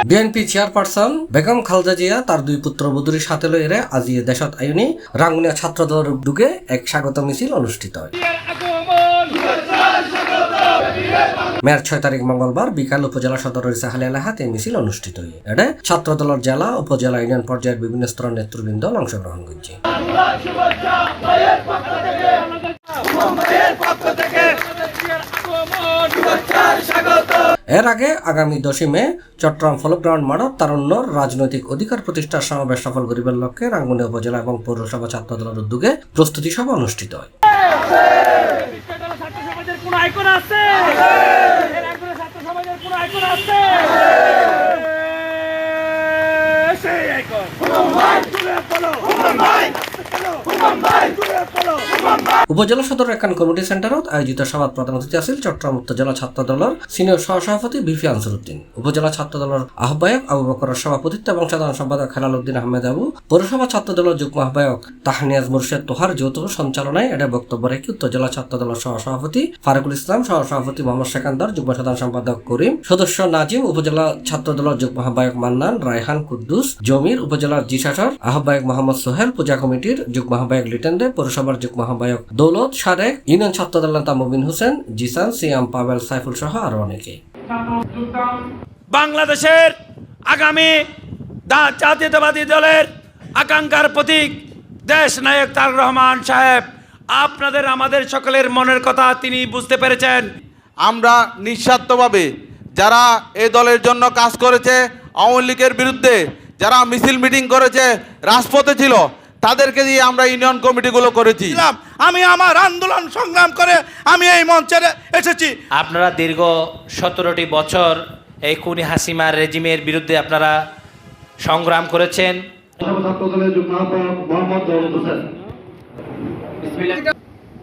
BNP chairperson Begum Khaleda Zia তার দুই পুত্রবধূর সাথে লইরে আজি দেশত আইনি রাঙ্গুনিয়া ছাত্রদলের উদ্যোগে এক স্বাগত মিছিল অনুষ্ঠিত হয়। মেয়ার 6 তারিখ মঙ্গলবার বিকাল উপজেলা সদরের সাহালি এলাকাত এই মিছিল অনুষ্ঠিত হয়। এতে ছাত্রদলের জেলা উপজেলা ইউনিয়ন পর্যায়ের বিভিন্ন স্তরের নেতৃবৃন্দ অংশগ্রহণ করছে। এর আগে আগামী 10 মে চট্টগ্রাম ফলগ্রাউন্ড মাঠত তারুণ্যর রাজনৈতিক অধিকার প্রতিষ্ঠার সমাবেশ সফল করিবার লক্ষ্যে রাঙ্গুনিয়া উপজেলা এবং পৌরসভা ছাত্রদলের উদ্যোগে প্রস্তুতি সভা অনুষ্ঠিত হয়। উপজেলা সদর একান কমিটি সেন্টারত আয়োজিত সভাত প্রধান অতিথি আছিল চট্টগ্রাম উত্তর জেলা ছাত্র দলের সিনিয়র সহসভাপতি বিপি আনসারউদ্দিন, উপজেলা ছাত্র দলের আহ্বায়ক আবু বকরের সভাপতিত্ব এবং সাধারণ সম্পাদক হেলাল উদ্দিন আহমেদ আবু, পৌরসভা ছাত্র দলের যুগ্ম আহ্বায়ক তাহনিয়াজ মুর্শেদ তোহার যৌথ সঞ্চালনায় এটা বক্তব্য রেখে উত্তর জেলা ছাত্র দলের সহসভাপতি ফারুকুল ইসলাম, সহসভাপতি মোহাম্মদ সেকান্দার, যুগ্ম সাধারণ সম্পাদক করিম, সদস্য নাজিম, উপজেলা ছাত্র দলের যুগ্ম আহ্বায়ক মান্নান, রায়হান, কুদ্দুস, জমির, উপজেলার জিশাসর আহ্বায়ক মোহাম্মদ সোহেল, পূজা কমিটির যুগ্ম আহ্বায়ক লিটন দে, পৌরসভার যুগ্ম আহ্বায়ক দৌলত সারেক, ইউনিয়ন ছাত্র দল নেতা মুবিন হোসেন, জিসান, সিয়াম, পাবেল, সাইফুল সহ আরো অনেকে। বাংলাদেশের আগামী জাতীয়তাবাদী দলের আকাঙ্ক্ষার প্রতীক দেশ নায়ক তারেক রহমান সাহেব, আপনাদের আমাদের সকলের মনের কথা তিনি বুঝতে পেরেছেন। আমরা নিঃস্বার্থভাবে যারা এই দলের জন্য কাজ করেছে, আওয়ামী লীগের বিরুদ্ধে যারা মিছিল মিটিং করেছে, রাজপথে ছিল, তাদেরকে দিয়ে আমরা ইউনিয়ন কমিটিগুলো করেছি। আমি আমার আন্দোলন সংগ্রাম করে আমি এই মঞ্চে এসেছি। আপনারা দীর্ঘ 17টি বছর এই খুনি হাসিনার রেজিমের বিরুদ্ধে আপনারা সংগ্রাম করেছেন।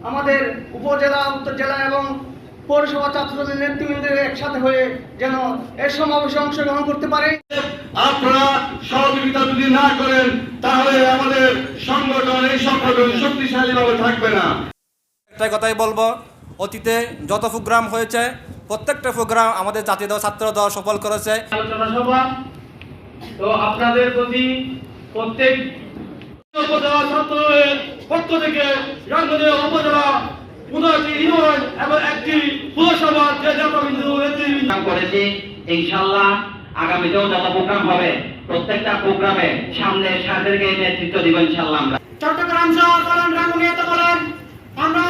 আমাদের উপজেলা, উত্তর জেলা এবং পৌরসভা ছাত্রদলের নেতৃবৃন্দ একসাথে হয়ে যেন এই সমাবেশে অংশগ্রহণ করতে পারে। আপনারা সহযোগিতা যদি না করেন তাহলে আমাদের সংগঠন, এই সংগঠন শক্তিশালীভাবে থাকবে না। একটা কথাই বলবো, অতীতে যত প্রোগ্রাম হয়েছে প্রত্যেকটা প্রোগ্রাম আমাদের জাতীয় দল ছাত্র দল সফল করেছে। আলোচনা সভা তো আপনাদের প্রতি প্রত্যেক উপজেলা ছাত্রদলের পক্ষ থেকে রাঙ্গুনিয়া উপজেলা 15টি ইউনিয়ন এবং একটি পৌরসভা যে নেতৃবৃন্দ করেছি, ইনশাআল্লাহ আগামীতেও যত প্রোগ্রাম হবে প্রত্যেকটা প্রোগ্রামে সামনে সাথীদেরকে নেতৃত্ব দিব ইনশাআল্লাহ। আমরা চট্টগ্রাম শহর বলেন, রাঙ্গুনিয়াতে বলেন, আমরা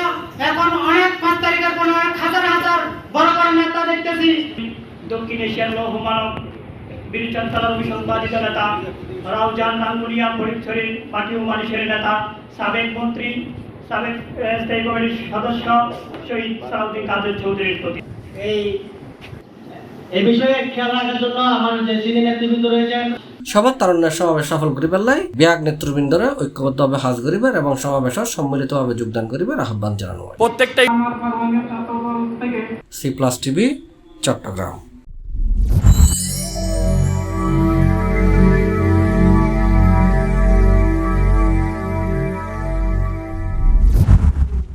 এখন অনেক 5 তারিখের পর হাজার হাজার বড় বড় নেতা দেখতেছি। দক্ষিণ এশিয়ার লৌহমানব বীরচন্দ অনুসন্ধানিত নেতা রাউজান রাঙ্গুনিয়া ফরিদছড়ির পার্টি ও মানুষের নেতা, সাবেক মন্ত্রী, সাবেক স্থায়ী কমিটির সদস্য শহীদ সালাউদ্দিন কাদের চৌধুরীর প্রতি এই বিষয়ে খেয়াল রাখার জন্য আমার যে সিনিয়র নেতৃবৃন্দ রয়েছেন সবার তারুণ্যের সমাবেশ সফল করিবার লাই বিয়াগ নেতৃবৃন্দরা ঐক্যবদ্ধভাবে হাজ করিবার এবং সমাবেশত সম্মিলিতভাবে যোগদান করিবার আহ্বান জানানো হয়। প্রত্যেকটাই C+ TV চট্টগ্রাম।